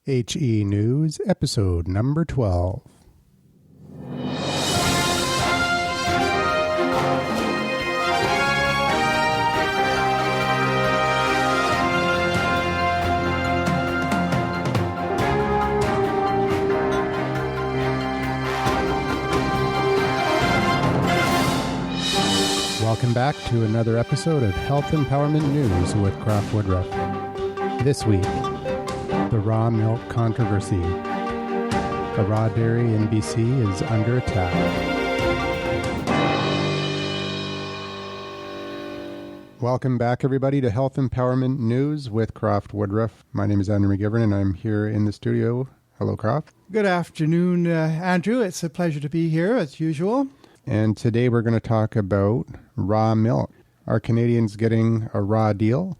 HE News, episode number 12. Welcome back to another episode of Health Empowerment News with CROFT WOODRUFF. This week, the raw milk controversy. The raw dairy in BC is under attack. Welcome back, everybody, to Health Empowerment News with CROFT WOODRUFF. My name is Andrew McGivern, and I'm here in the studio. Hello, CROFT. Good afternoon, Andrew. It's a pleasure to be here, as usual. And today we're going to talk about raw milk. Are Canadians getting a raw deal?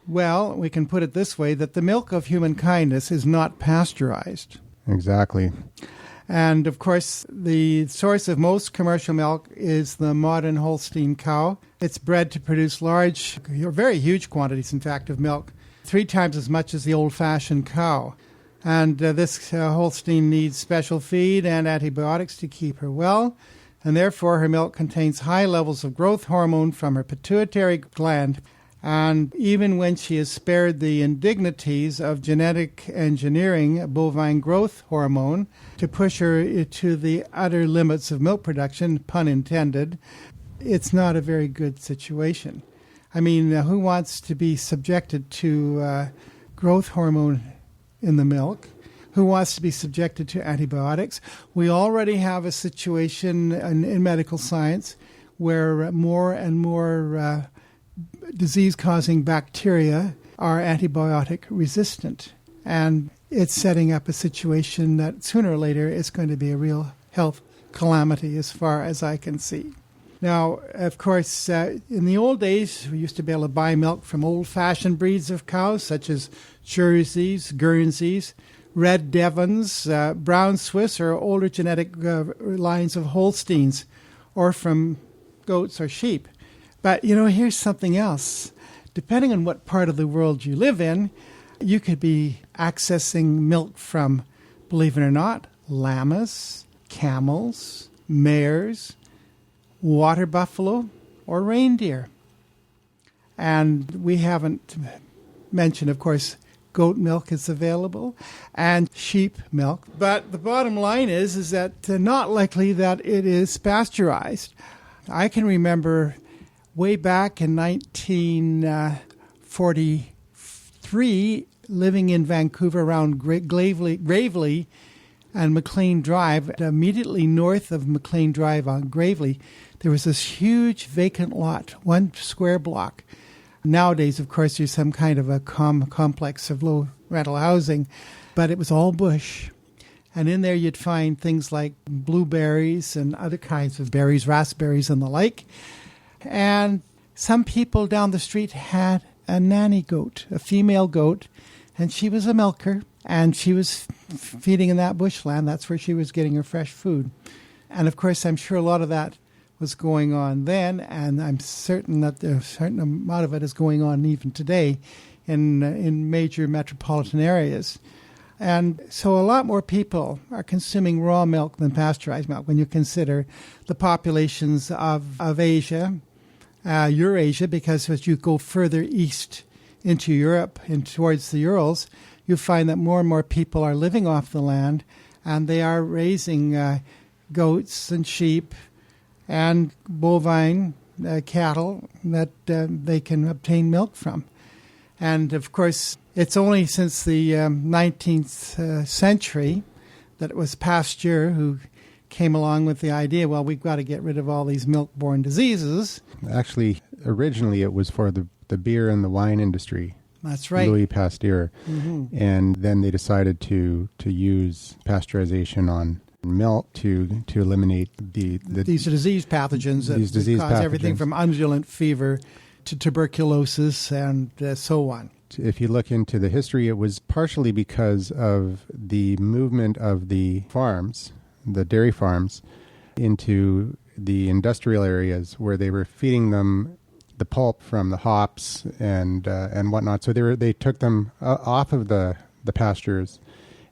Well, we can put it this way, that the milk of human kindness is not pasteurized. Exactly. And, of course, the source of most commercial milk is the modern Holstein cow. It's bred to produce large, or very huge quantities, in fact, of milk, 3 times as much as the old-fashioned cow. And this Holstein needs special feed and antibiotics to keep her well. And therefore her milk contains high levels of growth hormone from her pituitary gland. And even when she is spared the indignities of genetic engineering bovine growth hormone to push her to the utter limits of milk production, pun intended, it's not a very good situation. I mean, who wants to be subjected to growth hormone in the milk? Who wants to be subjected to antibiotics? We already have a situation in medical science where more and more disease-causing bacteria are antibiotic resistant. And it's setting up a situation that sooner or later is going to be a real health calamity as far as I can see. Now, of course, in the old days, we used to be able to buy milk from old-fashioned breeds of cows, such as Jerseys, Guernseys, Red Devons, Brown Swiss, or older genetic lines of Holsteins, or from goats or sheep. But, here's something else. Depending on what part of the world you live in, you could be accessing milk from, believe it or not, llamas, camels, mares, water buffalo, or reindeer. And we haven't mentioned, of course, goat milk is available and sheep milk. But the bottom line is that not likely that it is pasteurized. I can remember way back in 1943 living in Vancouver around Gravely and McLean Drive. Immediately north of McLean Drive on Gravely, there was this huge vacant lot, 1 square block. Nowadays, of course, there's some kind of a complex of low rental housing, but it was all bush. And in there you'd find things like blueberries and other kinds of berries, raspberries and the like. And some people down the street had a nanny goat, a female goat, and she was a milker, and she was feeding in that bushland. That's where she was getting her fresh food. And, of course, I'm sure a lot of that was going on then, and I'm certain that a certain amount of it is going on even today in major metropolitan areas. And so a lot more people are consuming raw milk than pasteurized milk when you consider the populations of Asia, Eurasia, because as you go further east into Europe and towards the Urals, you find that more and more people are living off the land, and they are raising goats and sheep and bovine cattle that they can obtain milk from. And, of course, it's only since the 19th century that it was Pasteur who came along with the idea, well, we've got to get rid of all these milk-borne diseases. Actually, originally it was for the beer and the wine industry. That's right. Louis Pasteur. Mm-hmm. And then they decided to use pasteurization on milk to eliminate these disease pathogens that cause everything from undulant fever to tuberculosis and so on. If you look into the history, it was partially because of the movement of the farms, the dairy farms, into the industrial areas where they were feeding them the pulp from the hops and whatnot. So they took them off of the the pastures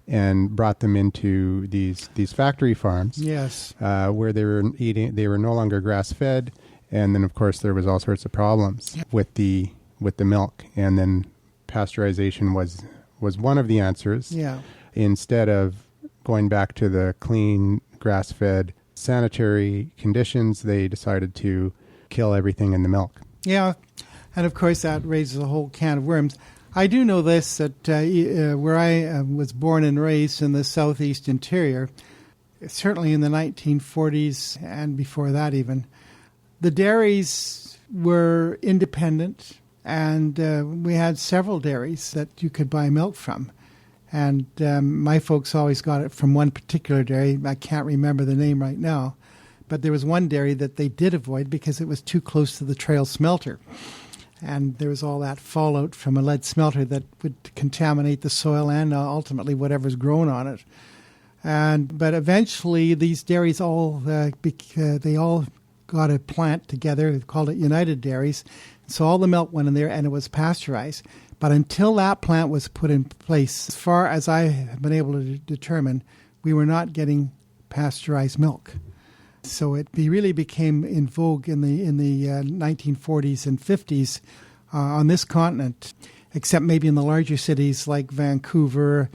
and brought them into these factory farms. Yes. Where they were no longer grass fed, and then of course there was all sorts of problems with the milk, and then pasteurization was one of the answers. Yeah. Instead of going back to the clean grass fed sanitary conditions, they decided to kill everything in the milk. Yeah, and of course that raises a whole can of worms. I do know this, that where I was born and raised in the southeast interior, certainly in the 1940s and before that even, the dairies were independent, and we had several dairies that you could buy milk from. And my folks always got it from one particular dairy. I can't remember the name right now, but there was one dairy that they did avoid because it was too close to the Trail smelter. And there was all that fallout from a lead smelter that would contaminate the soil and ultimately whatever's grown on it. But eventually these dairies they all got a plant together, called it United Dairies. So all the milk went in there and it was pasteurized. But until that plant was put in place, as far as I have been able to determine, we were not getting pasteurized milk. So it really became in vogue in the 1940s and 50s on this continent, except maybe in the larger cities like Vancouver,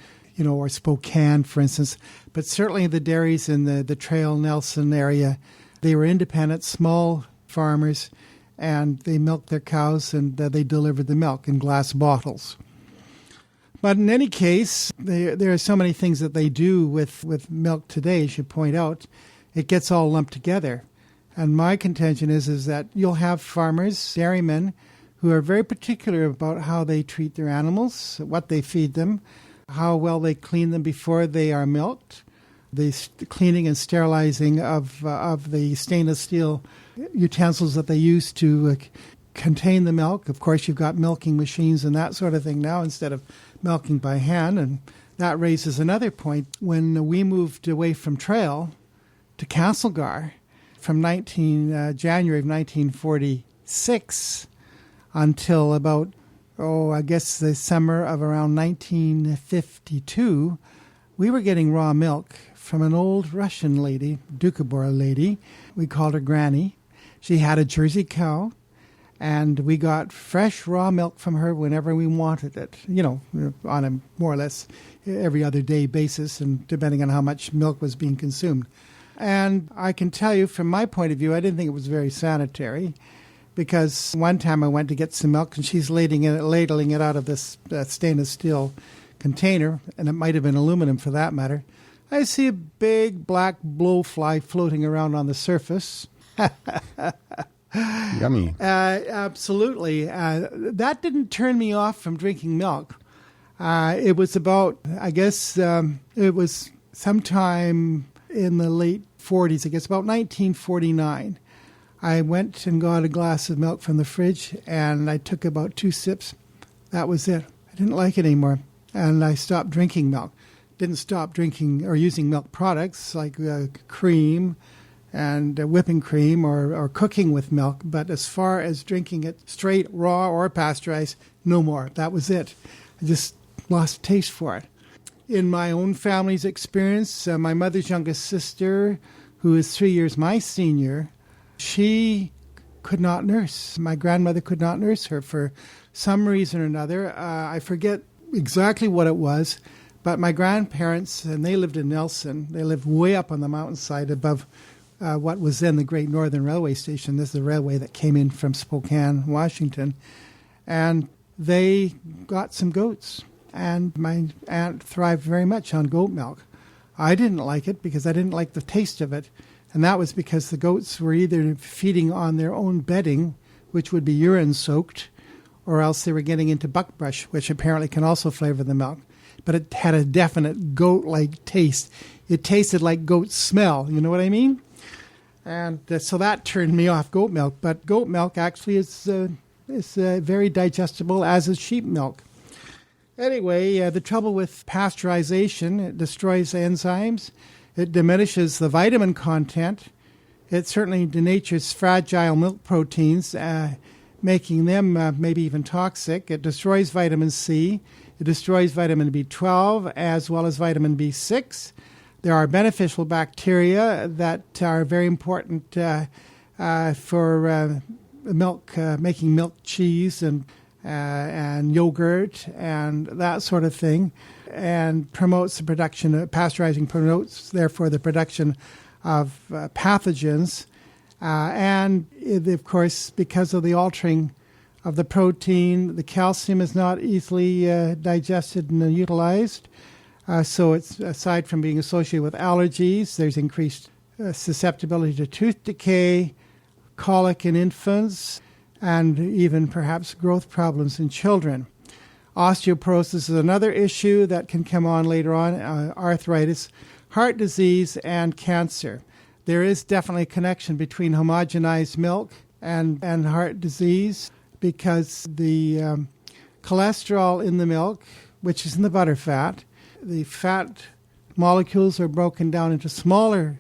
or Spokane, for instance. But certainly the dairies in the Trail Nelson area, they were independent, small farmers, and they milked their cows and they delivered the milk in glass bottles. But in any case, there are so many things that they do with milk today, as you point out. It gets all lumped together. And my contention is that you'll have farmers, dairymen, who are very particular about how they treat their animals, what they feed them, how well they clean them before they are milked, the cleaning and sterilizing of the stainless steel utensils that they use to contain the milk. Of course, you've got milking machines and that sort of thing now instead of milking by hand. And that raises another point. When we moved away from Trail to Castlegar from January of 1946 until about, I guess the summer of around 1952, we were getting raw milk from an old Russian lady, Doukhobor lady. We called her Granny. She had a Jersey cow, and we got fresh raw milk from her whenever we wanted it, on a more or less every other day basis, and depending on how much milk was being consumed. And I can tell you, from my point of view, I didn't think it was very sanitary, because one time I went to get some milk, and she's ladling it out of this stainless steel container, and it might have been aluminum for that matter. I see a big black blowfly floating around on the surface. Yummy. Absolutely. That didn't turn me off from drinking milk. It was about, I guess, it was sometime in the late 40s, I guess about 1949. I went and got a glass of milk from the fridge, and I took about 2 sips. That was it. I didn't like it anymore, and I stopped drinking milk. Didn't stop drinking or using milk products like cream and whipping cream or cooking with milk, but as far as drinking it straight, raw, or pasteurized, no more. That was it. I just lost taste for it. In my own family's experience, my mother's youngest sister, who is 3 years my senior, she could not nurse. My grandmother could not nurse her for some reason or another. I forget exactly what it was, but my grandparents, and they lived in Nelson, they lived way up on the mountainside above what was then the Great Northern Railway Station. This is the railway that came in from Spokane, Washington. And they got some goats. And my aunt thrived very much on goat milk. I didn't like it because I didn't like the taste of it. And that was because the goats were either feeding on their own bedding, which would be urine-soaked, or else they were getting into buckbrush, which apparently can also flavor the milk. But it had a definite goat-like taste. It tasted like goat smell, you know what I mean? And so that turned me off goat milk. But goat milk actually is very digestible, as is sheep milk. Anyway, the trouble with pasteurization, it destroys enzymes. It diminishes the vitamin content. It certainly denatures fragile milk proteins, making them maybe even toxic. It destroys vitamin C. It destroys vitamin B12 as well as vitamin B6. There are beneficial bacteria that are very important for milk, making milk cheese and yogurt and that sort of thing, and promotes the production of pasteurizing, promotes therefore the production of pathogens. And of course, because of the altering of the protein, the calcium is not easily digested and utilized. So it's, aside from being associated with allergies, there's increased susceptibility to tooth decay, colic in infants, and even perhaps growth problems in children. Osteoporosis is another issue that can come on later on, arthritis, heart disease, and cancer. There is definitely a connection between homogenized milk and heart disease, because the cholesterol in the milk, which is in the butter fat, the fat molecules are broken down into smaller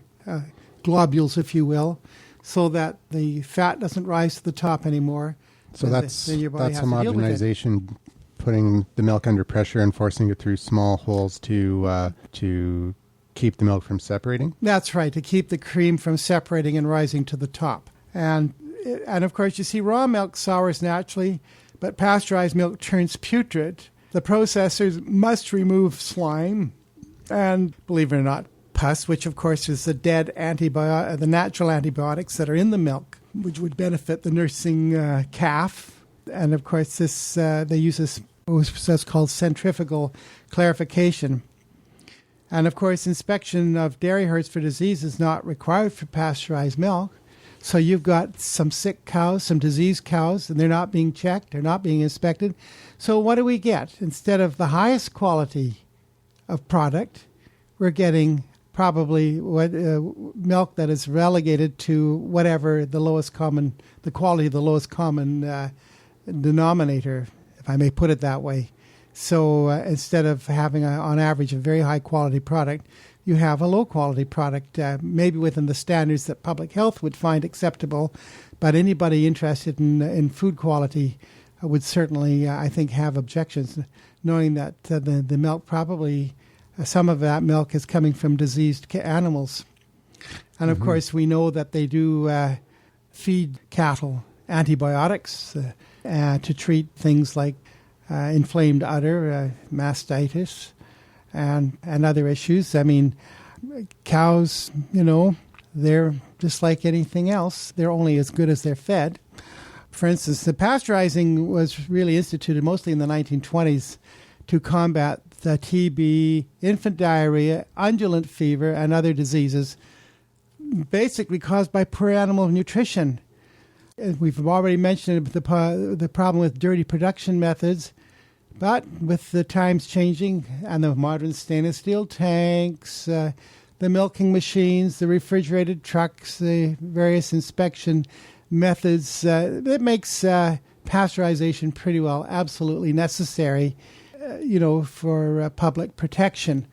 globules, if you will, so that the fat doesn't rise to the top anymore. So that's homogenization, putting the milk under pressure and forcing it through small holes to keep the milk from separating? That's right, to keep the cream from separating and rising to the top. And of course, you see raw milk sours naturally, but pasteurized milk turns putrid. The processors must remove slime and, believe it or not, pus, which of course is the the natural antibiotics that are in the milk, which would benefit the nursing calf. And of course, this they use this process called centrifugal clarification. And of course, inspection of dairy herds for disease is not required for pasteurized milk. So you've got some sick cows, some diseased cows, and they're not being checked, they're not being inspected. So what do we get? Instead of the highest quality of product, we're getting probably milk that is relegated to whatever the quality of the lowest common denominator, if I may put it that way. So instead of having, on average, a very high-quality product, you have a low-quality product, maybe within the standards that public health would find acceptable, but anybody interested in food quality would certainly, I think, have objections, knowing that the milk probably, some of that milk is coming from diseased animals. And, of course, we know that they do feed cattle antibiotics to treat things like inflamed udder, mastitis, and other issues. I mean, cows, they're just like anything else. They're only as good as they're fed. For instance, the pasteurizing was really instituted mostly in the 1920s to combat the TB, infant diarrhea, undulant fever, and other diseases, basically caused by poor animal nutrition. We've already mentioned the problem with dirty production methods, but with the times changing and the modern stainless steel tanks, the milking machines, the refrigerated trucks, the various inspection methods, it makes pasteurization pretty well absolutely necessary, for public protection.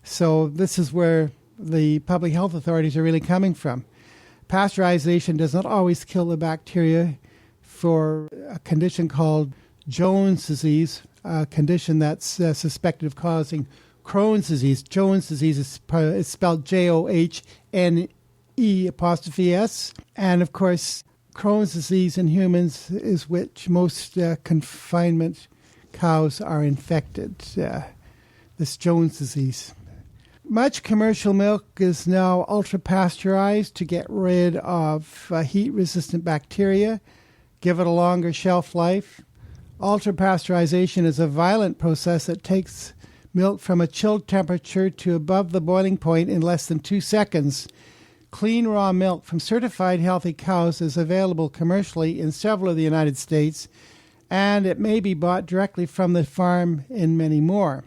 So this is where the public health authorities are really coming from. Pasteurization does not always kill the bacteria. For a condition called Jones disease, a condition that's suspected of causing Crohn's disease. Jones disease is spelled Johne''S. And of course, Crohn's disease in humans is which most confinement cows are infected, this Jones disease. Much commercial milk is now ultra-pasteurized to get rid of heat-resistant bacteria, give it a longer shelf life. Ultra-pasteurization is a violent process that takes milk from a chilled temperature to above the boiling point in less than 2 seconds. Clean raw milk from certified healthy cows is available commercially in several of the United States, and it may be bought directly from the farm in many more.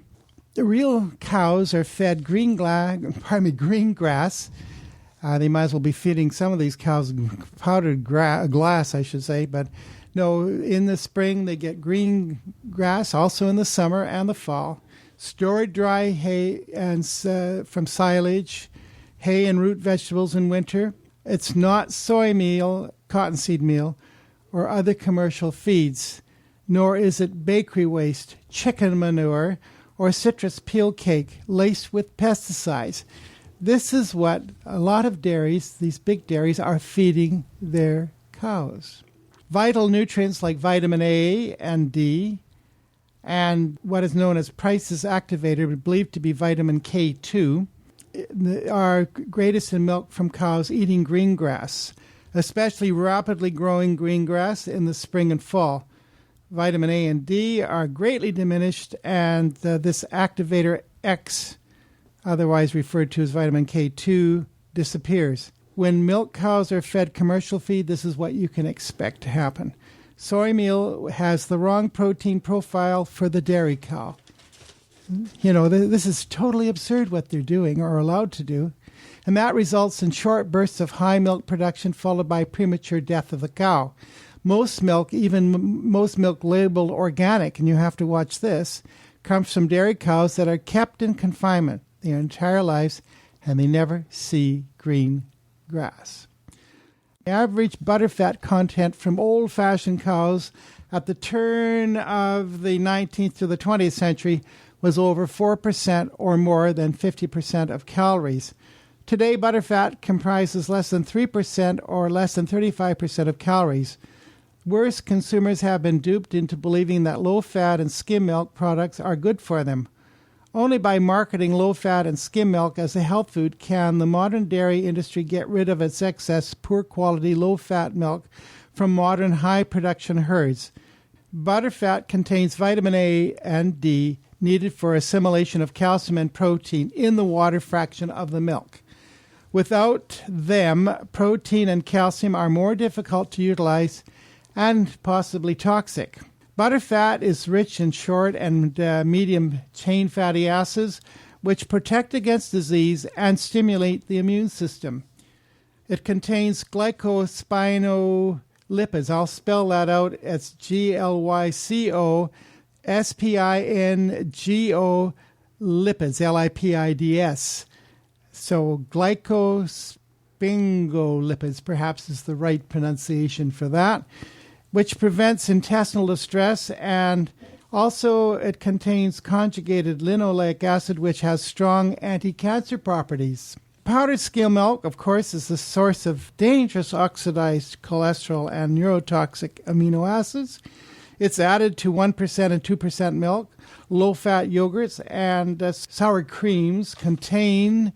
The real cows are fed green grass. They might as well be feeding some of these cows powdered glass, I should say. But no, in the spring they get green grass, also in the summer and the fall. Stored dry hay and from silage, hay and root vegetables in winter. It's not soy meal, cottonseed meal, or other commercial feeds. nor is it bakery waste, chicken manure, or citrus peel cake laced with pesticides. This is what a lot of dairies, these big dairies, are feeding their cows. Vital nutrients like vitamin A and D, and what is known as Price's activator, believed to be vitamin K2, are greatest in milk from cows eating green grass, especially rapidly growing green grass in the spring and fall. Vitamin A and D are greatly diminished, and this activator X, otherwise referred to as vitamin K2, disappears. When milk cows are fed commercial feed, this is what you can expect to happen. Soy meal has the wrong protein profile for the dairy cow. You know, this is totally absurd what they're doing or allowed to do. And that results in short bursts of high milk production followed by premature death of the cow. Most milk, even most milk labeled organic, and you have to watch this, comes from dairy cows that are kept in confinement their entire lives, and they never see green grass. The average butterfat content from old-fashioned cows at the turn of the 19th to the 20th century was over 4% or more than 50% of calories. Today, butterfat comprises less than 3% or less than 35% of calories. Worse, consumers have been duped into believing that low-fat and skim milk products are good for them. Only by marketing low-fat and skim milk as a health food can the modern dairy industry get rid of its excess, poor-quality, low-fat milk from modern high-production herds. Butterfat contains vitamin A and D needed for assimilation of calcium and protein in the water fraction of the milk. Without them, protein and calcium are more difficult to utilize and possibly toxic. Butterfat is rich in short and medium chain fatty acids, which protect against disease and stimulate the immune system. It contains glycosphingolipids. I'll spell that out. It's GLYCOSPINGO lipids, LIPIDS. So glycosphingolipids perhaps is the right pronunciation for that, which prevents intestinal distress, and also it contains conjugated linoleic acid, which has strong anti-cancer properties. Powdered skim milk, of course, is the source of dangerous oxidized cholesterol and neurotoxic amino acids. It's added to 1% and 2% milk. Low-fat yogurts and sour creams contain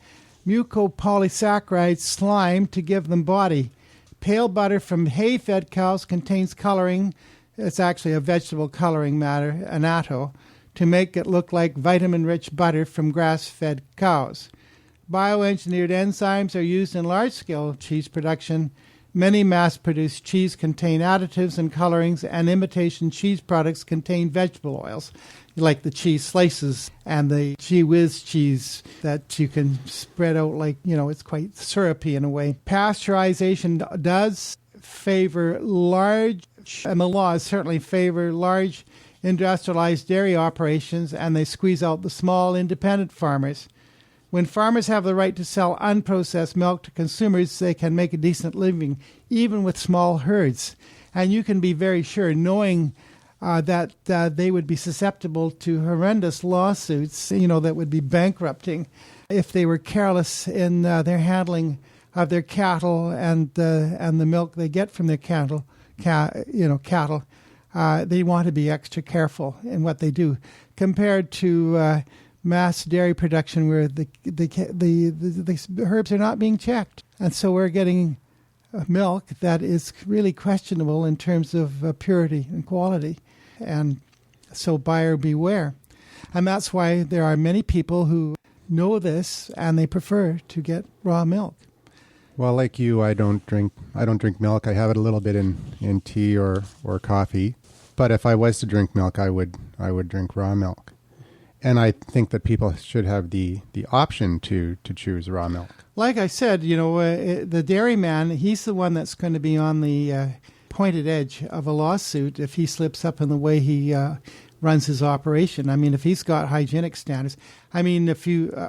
mucopolysaccharide slime to give them body. Pale butter from hay-fed cows contains coloring. It's actually a vegetable coloring matter, annatto, to make it look like vitamin-rich butter from grass-fed cows. Bioengineered enzymes are used in large-scale cheese production. Many mass-produced cheese contain additives and colorings, and imitation cheese products contain vegetable oils, like the cheese slices and the Gee Whiz cheese that you can spread out like, it's quite syrupy in a way. Pasteurization does favor large, and the laws certainly favor large industrialized dairy operations, and they squeeze out the small independent farmers. When farmers have the right to sell unprocessed milk to consumers, they can make a decent living, even with small herds. And you can be very sure, knowing that they would be susceptible to horrendous lawsuits, that would be bankrupting if they were careless in their handling of their cattle and the milk they get from their cattle. They want to be extra careful in what they do, compared to mass dairy production where the herbs are not being checked. And so we're getting milk that is really questionable in terms of purity and quality. And so buyer beware. And that's why there are many people who know this and they prefer to get raw milk. Well, like you, I don't drink milk. I have it a little bit in tea or coffee. But if I was to drink milk, I would drink raw milk. And I think that people should have the option to choose raw milk. Like I said, the dairyman, he's the one that's going to be on the pointed edge of a lawsuit if he slips up in the way he runs his operation. I mean, if he's got hygienic standards, I mean,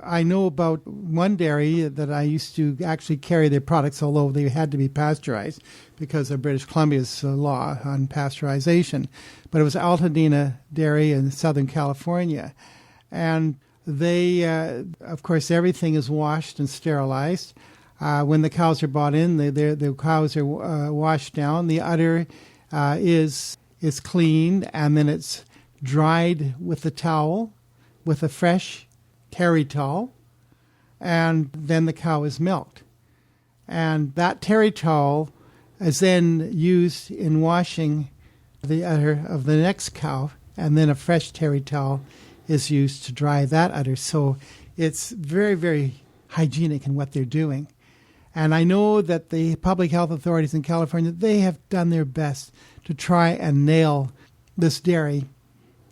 I know about one dairy that I used to actually carry their products, although they had to be pasteurized because of British Columbia's law on pasteurization. But it was Altadena Dairy in Southern California. And they, of course, everything is washed and sterilized. When the cows are bought in, the cows are washed down. The udder is cleaned, and then it's dried with a towel, with a fresh terry towel, and then the cow is milked. And that terry towel is then used in washing the udder of the next cow, and then a fresh terry towel is used to dry that udder. So it's very, very hygienic in what they're doing. And I know that the public health authorities in California, they have done their best to try and nail this dairy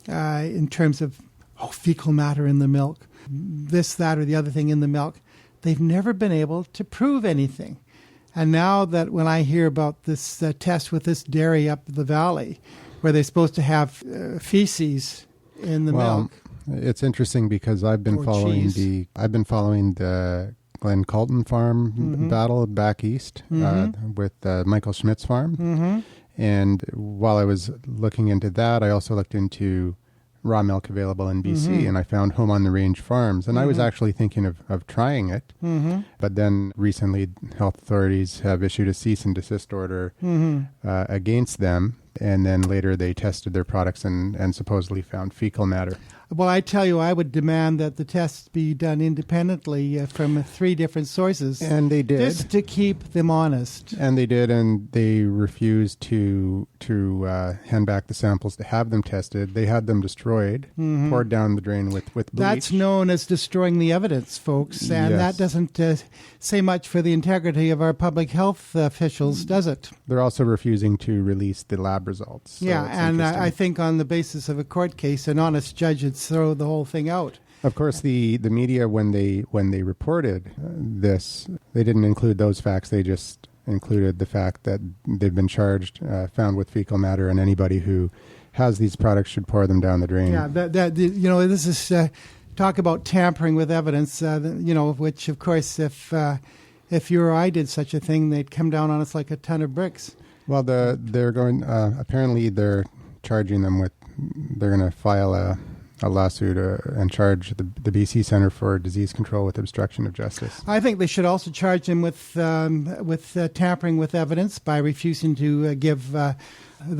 in terms of fecal matter in the milk, this, that, or the other thing in the milk. They've never been able to prove anything. And now that when I hear about this test with this dairy up the valley, where they're supposed to have feces in the milk. It's interesting because I've been following the Glen Colton farm battle back east with Michael Schmidt's farm. Mm-hmm. And while I was looking into that, I also looked into raw milk available in BC, and I found Home on the Range farms. And I was actually thinking of trying it. Mm-hmm. But then recently, health authorities have issued a cease and desist order against them. And then later they tested their products and supposedly found fecal matter. Well, I tell you, I would demand that the tests be done independently from 3 different sources. And they did. Just to keep them honest. And they did, and they refused to hand back the samples to have them tested. They had them destroyed, poured down the drain with bleach. That's known as destroying the evidence, folks. And that doesn't say much for the integrity of our public health officials, does it? They're also refusing to release the lab results. So and I think on the basis of a court case, an honest judge would throw the whole thing out. Of course, the media, when they reported this, they didn't include those facts. They just included the fact that they've been charged, found with fecal matter, and anybody who has these products should pour them down the drain. Yeah, this is talk about tampering with evidence. Which of course, if you or I did such a thing, they'd come down on us like a ton of bricks. Well, they're going. Apparently, they're charging them with. They're going to file a lawsuit and charge the BC Centre for Disease Control with obstruction of justice. I think they should also charge them with tampering with evidence by refusing to give the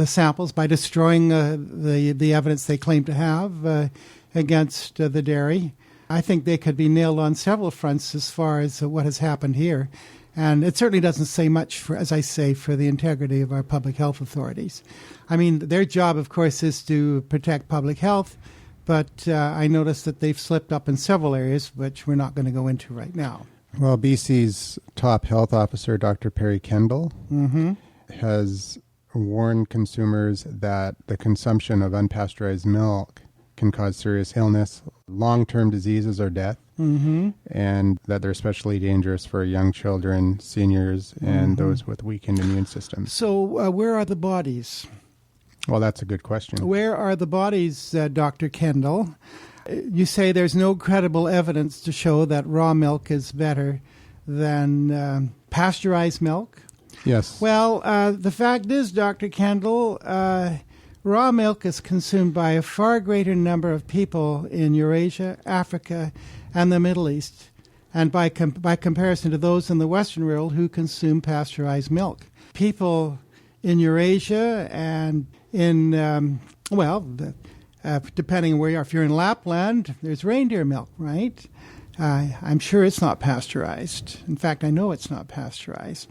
samples, by destroying the evidence they claim to have against the dairy. I think they could be nailed on several fronts as far as what has happened here. And it certainly doesn't say much, for the integrity of our public health authorities. I mean, their job, of course, is to protect public health, but I noticed that they've slipped up in several areas, which we're not going to go into right now. Well, BC's top health officer, Dr. Perry Kendall, has warned consumers that the consumption of unpasteurized milk can cause serious illness, long-term diseases, or death, and that they're especially dangerous for young children, seniors, and those with weakened immune systems. So where are the bodies? Well, that's a good question. Where are the bodies, Dr. Kendall? You say there's no credible evidence to show that raw milk is better than pasteurized milk? Yes. Well, the fact is, Dr. Kendall, raw milk is consumed by a far greater number of people in Eurasia, Africa, and the Middle East, and by comparison to those in the Western world who consume pasteurized milk. People in Eurasia and in, depending on where you are, if you're in Lapland, there's reindeer milk, right? I'm sure it's not pasteurized. In fact, I know it's not pasteurized.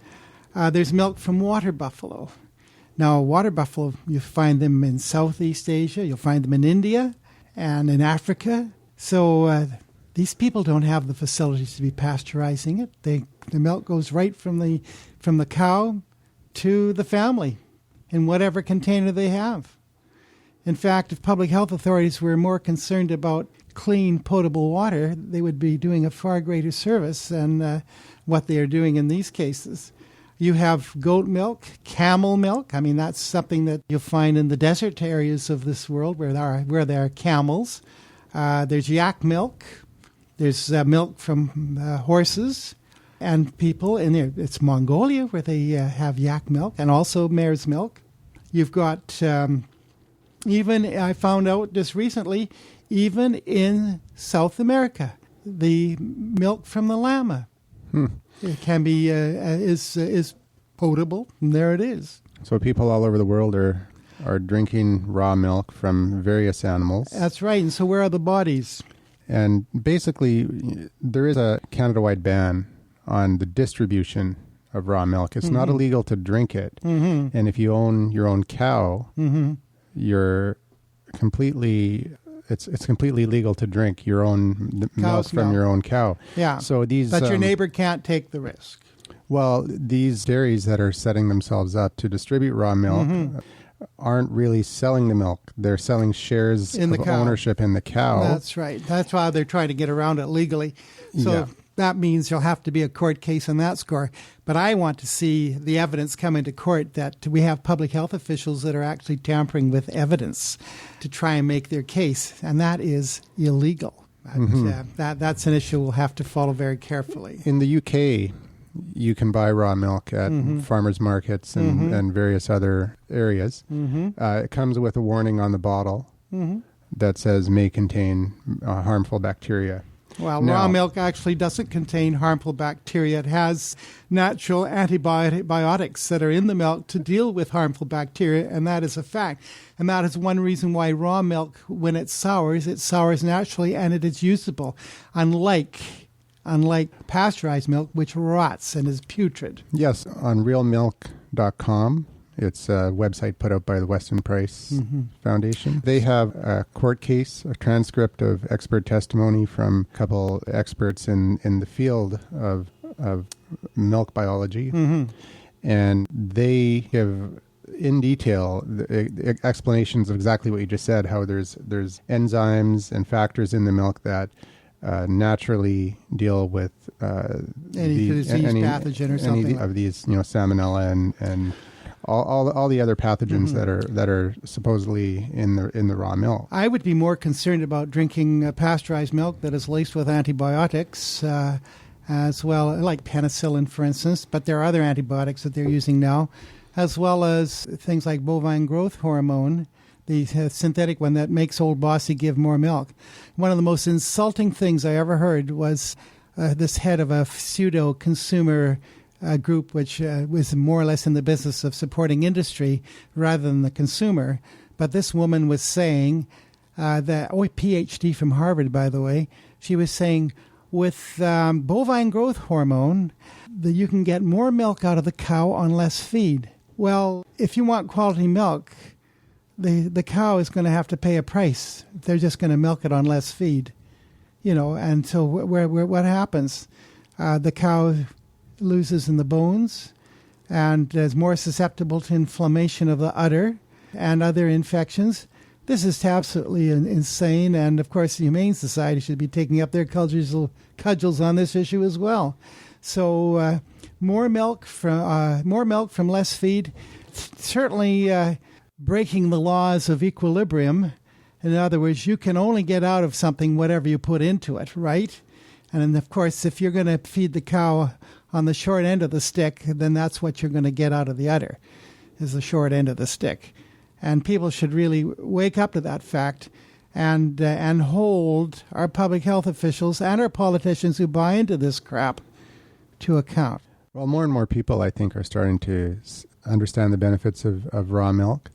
There's milk from water buffalo. Now, water buffalo, you find them in Southeast Asia, you'll find them in India and in Africa. So these people don't have the facilities to be pasteurizing it. The milk goes right from the cow to the family in whatever container they have. In fact, if public health authorities were more concerned about clean, potable water, they would be doing a far greater service than what they are doing in these cases. You have goat milk, camel milk. I mean, that's something that you'll find in the desert areas of this world where there are camels. There's yak milk. There's milk from horses and people. And it's Mongolia where they have yak milk and also mare's milk. You've got, even I found out just recently, even in South America, the milk from the llama. It can be is potable, and there it is. So people all over the world are drinking raw milk from various animals. That's right. And so where are the bodies? And basically, there is a Canada-wide ban on the distribution of raw milk. It's not illegal to drink it. And if you own your own cow, you're completely... It's completely legal to drink your own milk from your own cow. Yeah. So but your neighbor can't take the risk. Well, these dairies that are setting themselves up to distribute raw milk aren't really selling the milk. They're selling shares of ownership in the cow. That's right. That's why they're trying to get around it legally. So that means there'll have to be a court case on that score. But I want to see the evidence come into court that we have public health officials that are actually tampering with evidence to try and make their case, and that is illegal. That's an issue we'll have to follow very carefully. In the UK, you can buy raw milk at farmers markets and various other areas. It comes with a warning on the bottle that says may contain harmful bacteria. Well, raw milk actually doesn't contain harmful bacteria. It has natural antibiotics that are in the milk to deal with harmful bacteria, and that is a fact. And that is one reason why raw milk, when it sours naturally and it is usable, unlike pasteurized milk, which rots and is putrid. Yes, on realmilk.com. It's a website put out by the Weston Price Foundation. They have a court case, a transcript of expert testimony from a couple experts in the field of milk biology. And they give in detail the explanations of exactly what you just said, how there's enzymes and factors in the milk that naturally deal with any pathogen or something. Any of these, salmonella and all the other pathogens that are supposedly in the raw milk. I would be more concerned about drinking pasteurized milk that is laced with antibiotics as well, like penicillin, for instance. But there are other antibiotics that they're using now, as well as things like bovine growth hormone, the synthetic one that makes old Bossy give more milk. One of the most insulting things I ever heard was this head of a pseudo-consumer group which was more or less in the business of supporting industry rather than the consumer. But this woman was saying that, PhD from Harvard, by the way, she was saying with bovine growth hormone, that you can get more milk out of the cow on less feed. Well, if you want quality milk, the cow is going to have to pay a price. They're just going to milk it on less feed, and so what happens? The cow loses in the bones and is more susceptible to inflammation of the udder and other infections. This is absolutely insane, and of course the Humane Society should be taking up their cudgels on this issue as well. So more milk from less feed, certainly breaking the laws of equilibrium. In other words, you can only get out of something whatever you put into it, right? And then, of course, if you're going to feed the cow on the short end of the stick, then that's what you're going to get out of the udder, is the short end of the stick. And people should really wake up to that fact and hold our public health officials and our politicians who buy into this crap to account. Well, more and more people, I think, are starting to understand the benefits of raw milk.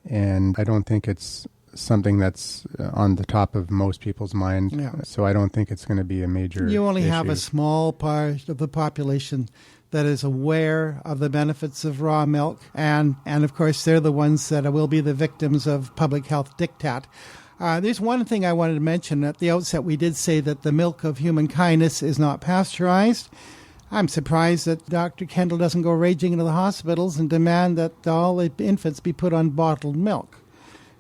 And I don't think it's something that's on the top of most people's mind. Yeah. So I don't think it's going to be a major You only issue. have a small part of the population that is aware of the benefits of raw milk. And of course, they're the ones that will be the victims of public health diktat. There's one thing I wanted to mention. At the outset, we did say that the milk of human kindness is not pasteurized. I'm surprised that Dr. Kendall doesn't go raging into the hospitals and demand that all the infants be put on bottled milk.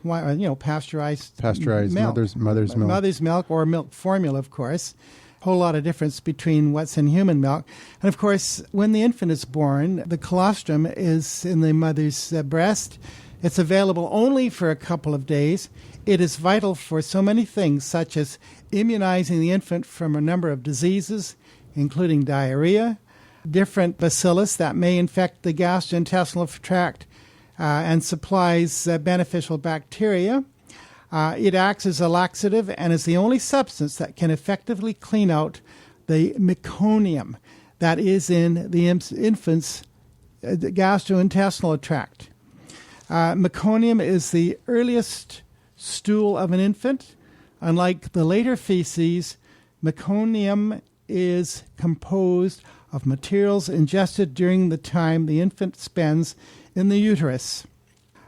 Why, pasteurized milk. Mother's milk. Mother's milk or milk formula, of course. whole lot of difference between what's in human milk. And of course, when the infant is born, the colostrum is in the mother's breast. It's available only for a couple of days. It is vital for so many things, such as immunizing the infant from a number of diseases, including diarrhea, different bacillus that may infect the gastrointestinal tract, and supplies beneficial bacteria. It acts as a laxative and is the only substance that can effectively clean out the meconium that is in the infant's gastrointestinal tract. Meconium is the earliest stool of an infant. Unlike the later feces, meconium is composed of materials ingested during the time the infant spends in the uterus.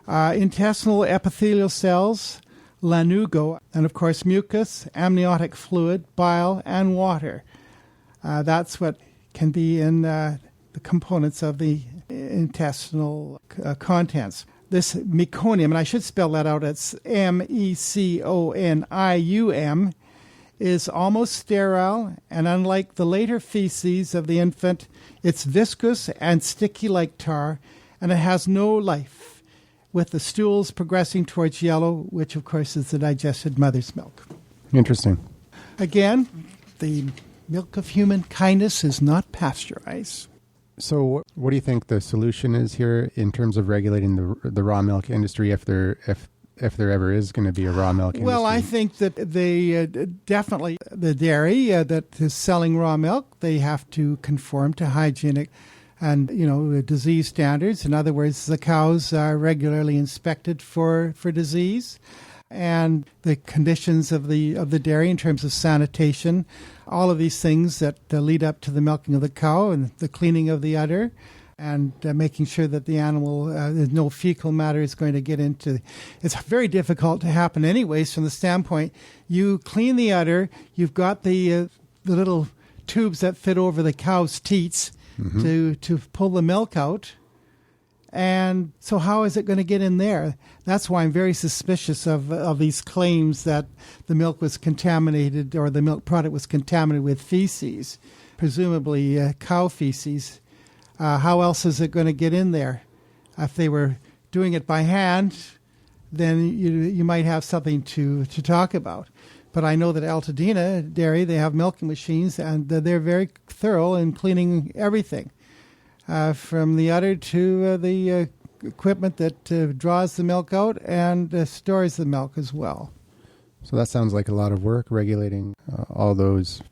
Intestinal epithelial cells, lanugo, and of course mucus, amniotic fluid, bile, and water. That's what can be in the components of the intestinal contents. This meconium, and I should spell that out, it's meconium, is almost sterile, and unlike the later feces of the infant, it's viscous and sticky like tar, and it has no life, with the stools progressing towards yellow, which of course is the digested mother's milk. Interesting. Again, the milk of human kindness is not pasteurized. So what do you think the solution is here in terms of regulating the raw milk industry, if there ever is going to be a raw milk industry? Well, I think that they definitely, the dairy that is selling raw milk, they have to conform to hygienic and, disease standards. In other words, the cows are regularly inspected for disease. And the conditions of the dairy in terms of sanitation, all of these things that lead up to the milking of the cow and the cleaning of the udder, and making sure that the animal, no fecal matter is going to get into. It's very difficult to happen anyways from the standpoint, you clean the udder, you've got the little tubes that fit over the cow's teats to pull the milk out. And so how is it going to get in there? That's why I'm very suspicious of these claims that the milk was contaminated or the milk product was contaminated with feces, presumably cow feces. How else is it going to get in there? If they were doing it by hand, then you might have something to talk about. But I know that Altadena Dairy, they have milking machines, and they're very thorough in cleaning everything. From the udder to the equipment that draws the milk out and stores the milk as well. So that sounds like a lot of work, regulating all those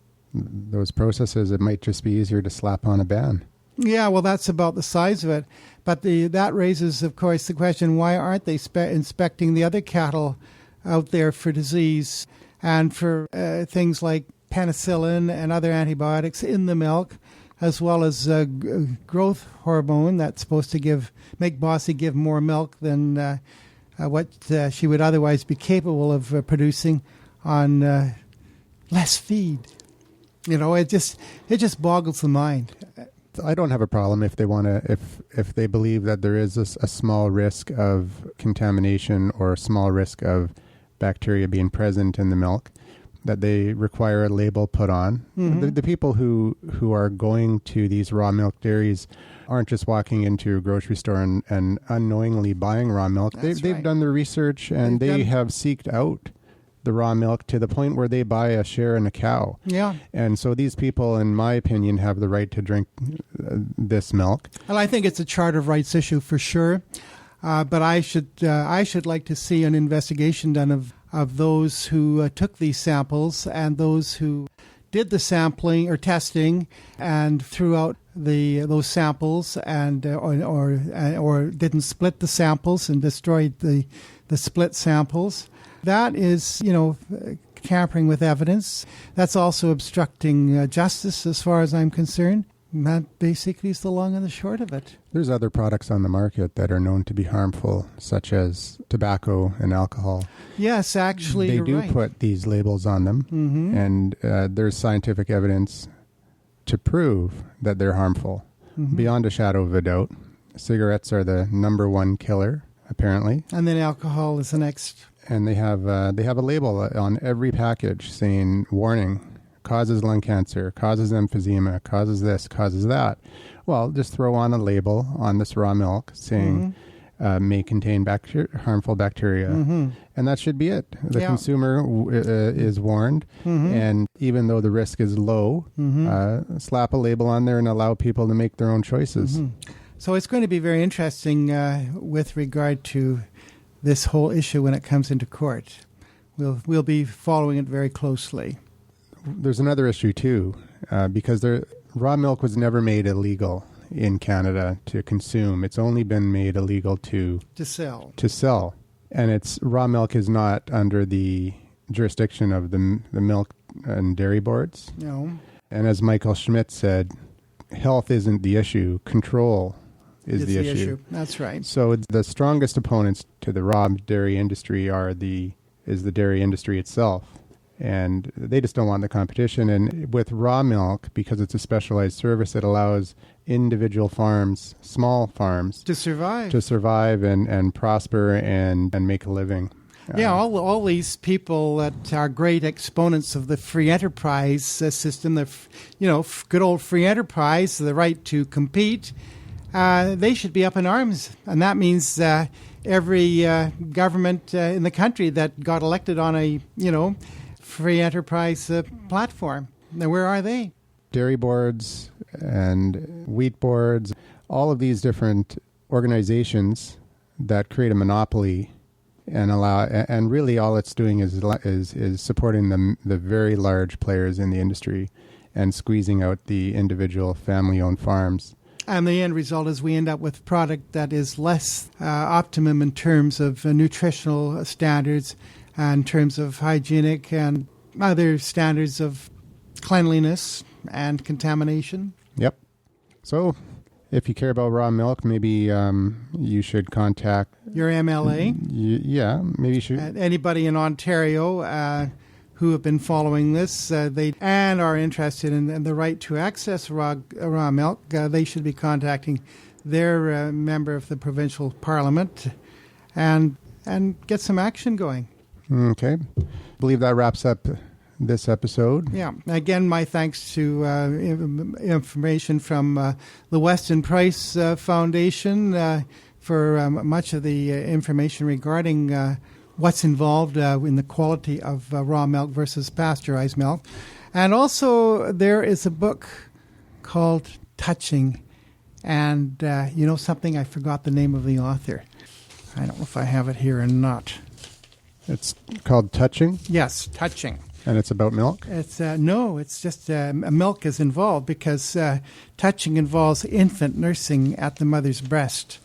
processes. It might just be easier to slap on a ban. Yeah, well, that's about the size of it. But that raises, of course, the question, why aren't they inspecting the other cattle out there for disease and for things like penicillin and other antibiotics in the milk, as well as growth hormone that's supposed to make Bossy give more milk than what she would otherwise be capable of producing on less feed. It just boggles the mind. I don't have a problem if they want to, if they believe that there is a small risk of contamination or a small risk of bacteria being present in the milk, that they require a label put on. Mm-hmm. The people who are going to these raw milk dairies aren't just walking into a grocery store and unknowingly buying raw milk. They've done their research, and they have seeked out the raw milk to the point where they buy a share in a cow. Yeah. And so these people, in my opinion, have the right to drink this milk. Well, I think it's a charter of rights issue for sure. But I should like to see an investigation done of those who took these samples and those who did the sampling or testing and threw out those samples and or didn't split the samples and destroyed the split samples. That is, tampering with evidence. That's also obstructing justice as far as I'm concerned. And that basically is the long and the short of it. There's other products on the market that are known to be harmful, such as tobacco and alcohol. Yes, actually, they do put these labels on them, and there's scientific evidence to prove that they're harmful, beyond a shadow of a doubt. Cigarettes are the number one killer, apparently. And then alcohol is the next. And they have a label on every package saying, warning, causes lung cancer, causes emphysema, causes this, causes that. Well, just throw on a label on this raw milk saying may contain harmful bacteria, and that should be it. The consumer is warned, and even though the risk is low, slap a label on there and allow people to make their own choices. So it's going to be very interesting with regard to this whole issue when it comes into court. We'll be following it very closely. There's another issue too, because raw milk was never made illegal in Canada to consume. It's only been made illegal to sell. And raw milk is not under the jurisdiction of the milk and dairy boards. No. And as Michael Schmidt said, health isn't the issue, control is the issue. That's right. So the strongest opponents to the raw dairy industry is the dairy industry itself. And they just don't want the competition. And with raw milk, because it's a specialized service, it allows individual farms, small farms, to survive and prosper and make a living. All these people that are great exponents of the free enterprise system, good old free enterprise, the right to compete, they should be up in arms. And that means every government in the country that got elected on a, free enterprise platform. Now, where are they? Dairy boards and wheat boards, all of these different organizations that create a monopoly and really all it's doing is supporting the very large players in the industry and squeezing out the individual family-owned farms. And the end result is we end up with product that is less optimum in terms of nutritional standards, in terms of hygienic and other standards of cleanliness and contamination. Yep. So if you care about raw milk, maybe you should contact your MLA. Maybe you should. Anybody in Ontario who have been following this and are interested in the right to access raw milk, they should be contacting their member of the provincial parliament and get some action going. Okay. I believe that wraps up this episode. Yeah. Again, my thanks to information from the Weston Price Foundation for much of the information regarding what's involved in the quality of raw milk versus pasteurized milk. And also there is a book called Touching. And something, I forgot the name of the author. I don't know if I have it here or not. It's called Touching? Yes, Touching. And it's about milk? No, it's just milk is involved because touching involves infant nursing at the mother's breast.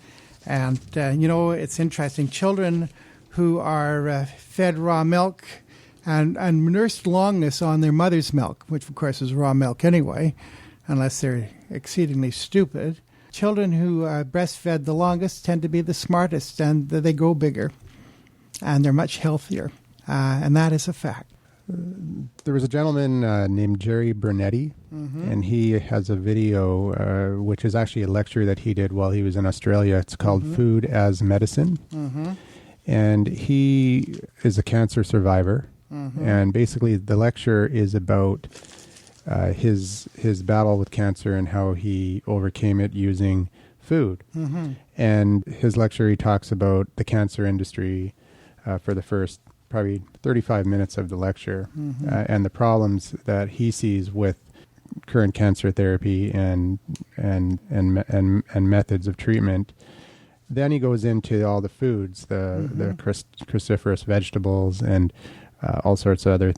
And, it's interesting. Children who are fed raw milk and nursed longness on their mother's milk, which, of course, is raw milk anyway, unless they're exceedingly stupid. Children who are breastfed the longest tend to be the smartest, and they grow bigger. And they're much healthier. And that is a fact. There was a gentleman named Jerry Brunetti, and he has a video, which is actually a lecture that he did while he was in Australia. It's called Food as Medicine. And he is a cancer survivor. And basically the lecture is about his battle with cancer and how he overcame it using food. And his lecture, he talks about the cancer industry for the first probably 35 minutes of the lecture and the problems that he sees with current cancer therapy and methods of treatment. Then he goes into all the foods, the cruciferous vegetables and all sorts of other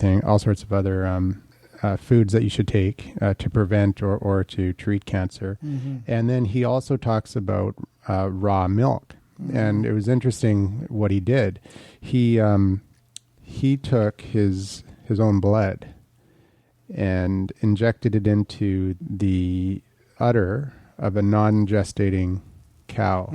foods that you should take to prevent or to treat cancer. And then he also talks about raw milk. And it was interesting what he did. He took his own blood and injected it into the udder of a non-gestating cow.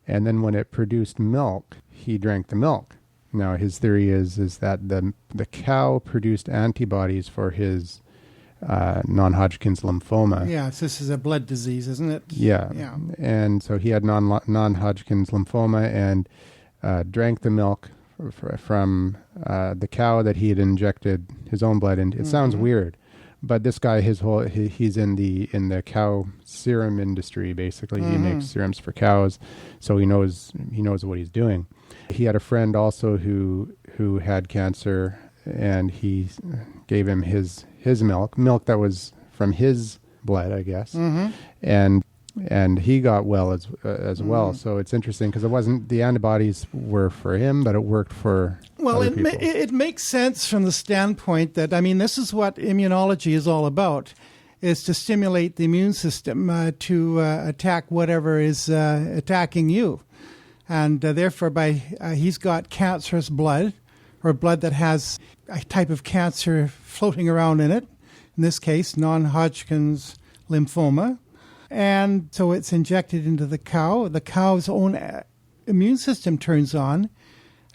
And then when it produced milk, he drank the milk. Now his theory is that the cow produced antibodies for his non-Hodgkin's lymphoma. Yes, this is a blood disease, isn't it? Yeah. And so he had non-Hodgkin's lymphoma and drank the milk from the cow that he had injected his own blood into. It sounds weird, but this guy, he's in the cow serum industry. Basically, he makes serums for cows, so he knows what he's doing. He had a friend also who had cancer, and he gave him his milk that was from his blood, I guess, and he got well as well. So it's interesting because it wasn't, the antibodies were for him, but it worked for other people. It makes sense from the standpoint that, I mean, this is what immunology is all about, is to stimulate the immune system to attack whatever is attacking you. And therefore, he's got cancerous blood, or blood that has a type of cancer floating around in it, in this case, non-Hodgkin's lymphoma. And so it's injected into the cow. The cow's own immune system turns on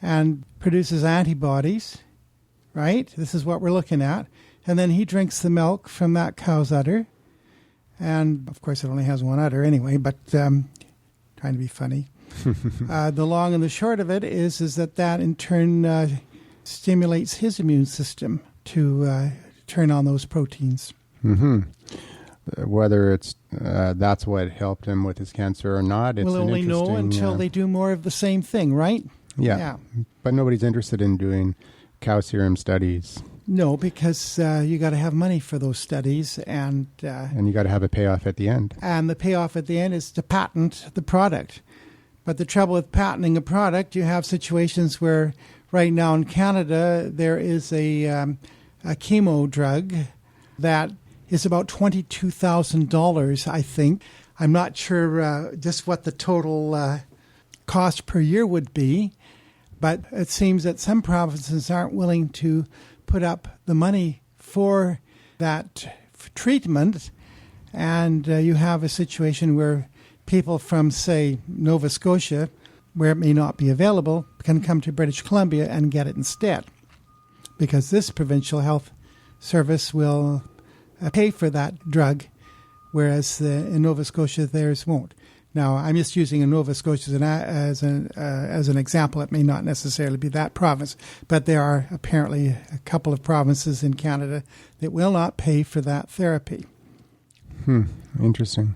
and produces antibodies, right? This is what we're looking at. And then he drinks the milk from that cow's udder. And, of course, it only has one udder anyway, but trying to be funny. The long and the short of it is that in turn stimulates his immune system to turn on those proteins. Whether it's that's what helped him with his cancer or not, we'll only know until they do more of the same thing, right? Yeah. But nobody's interested in doing cow serum studies. No, because you got to have money for those studies, and you got to have a payoff at the end. And the payoff at the end is to patent the product. But the trouble with patenting a product, you have situations where right now in Canada there is a chemo drug that is about $22,000, I think. I'm not sure just what the total cost per year would be, but it seems that some provinces aren't willing to put up the money for that treatment, and you have a situation where people from, say, Nova Scotia, where it may not be available, can come to British Columbia and get it instead, because this provincial health service will pay for that drug, whereas in Nova Scotia theirs won't. Now, I'm just using Nova Scotia as an example. It may not necessarily be that province, but there are apparently a couple of provinces in Canada that will not pay for that therapy. Interesting.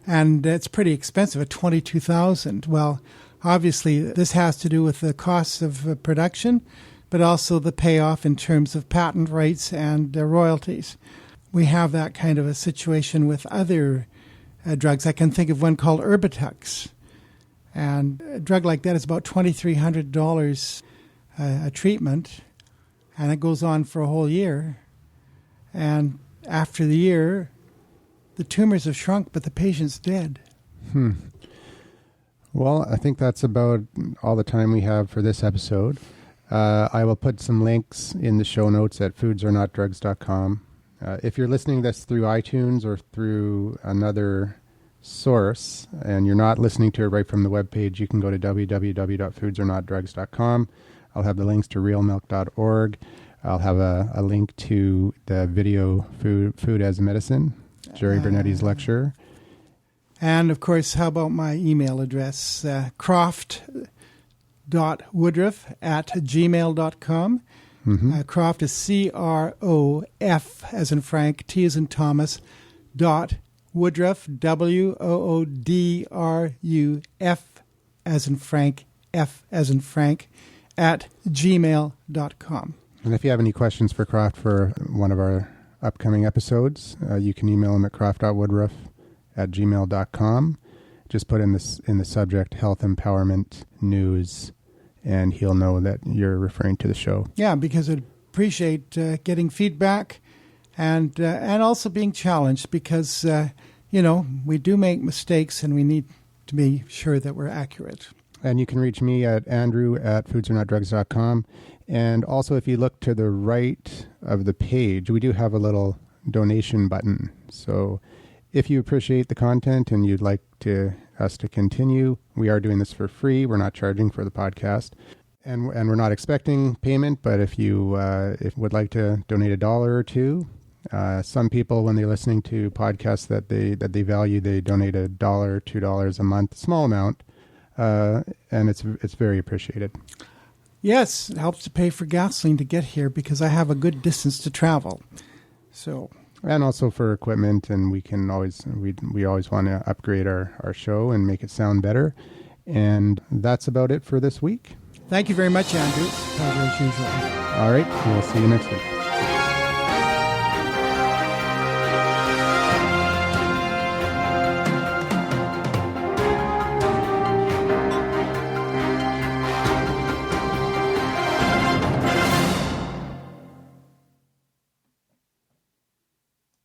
And it's pretty expensive at $22,000. Well, obviously, this has to do with the costs of production, but also the payoff in terms of patent rights and royalties. We have that kind of a situation with other drugs. I can think of one called Erbitux. And a drug like that is about $2,300 a treatment, and it goes on for a whole year. And after the year, the tumors have shrunk, but the patient's dead. Well, I think that's about all the time we have for this episode. I will put some links in the show notes at foodsorenotdrugs.com. If you're listening to this through iTunes or through another source, and you're not listening to it right from the webpage, you can go to www.foodsorenotdrugs.com. I'll have the links to realmilk.org. I'll have a link to the video Food as Medicine, Jerry Burnetti's lecture. And, of course, how about my email address, croft.woodruff@gmail.com. Croft is CROF as in Frank, T as in Thomas, .woodruff, WOODRUF as in Frank, F as in Frank, @gmail.com. And if you have any questions for Croft for one of our upcoming episodes, you can email him at croft.woodruff@gmail.com. Just put in the subject Health Empowerment News, and he'll know that you're referring to the show. Yeah, because I'd appreciate getting feedback and also being challenged, because, we do make mistakes and we need to be sure that we're accurate. And you can reach me at andrew@foodsorenotdrugs.com. And also, if you look to the right of the page, we do have a little donation button. So if you appreciate the content and you'd like us to continue, we are doing this for free. We're not charging for the podcast. And we're not expecting payment, but if you would like to donate $1 or $2, some people, when they're listening to podcasts that they value, they donate $1 or $2 a month, small amount, and it's very appreciated. Yes, it helps to pay for gasoline to get here because I have a good distance to travel. So, and also for equipment, and we always want to upgrade our show and make it sound better. And that's about it for this week. Thank you very much, Andrew. Pleasure as usual. All right, we'll see you next week.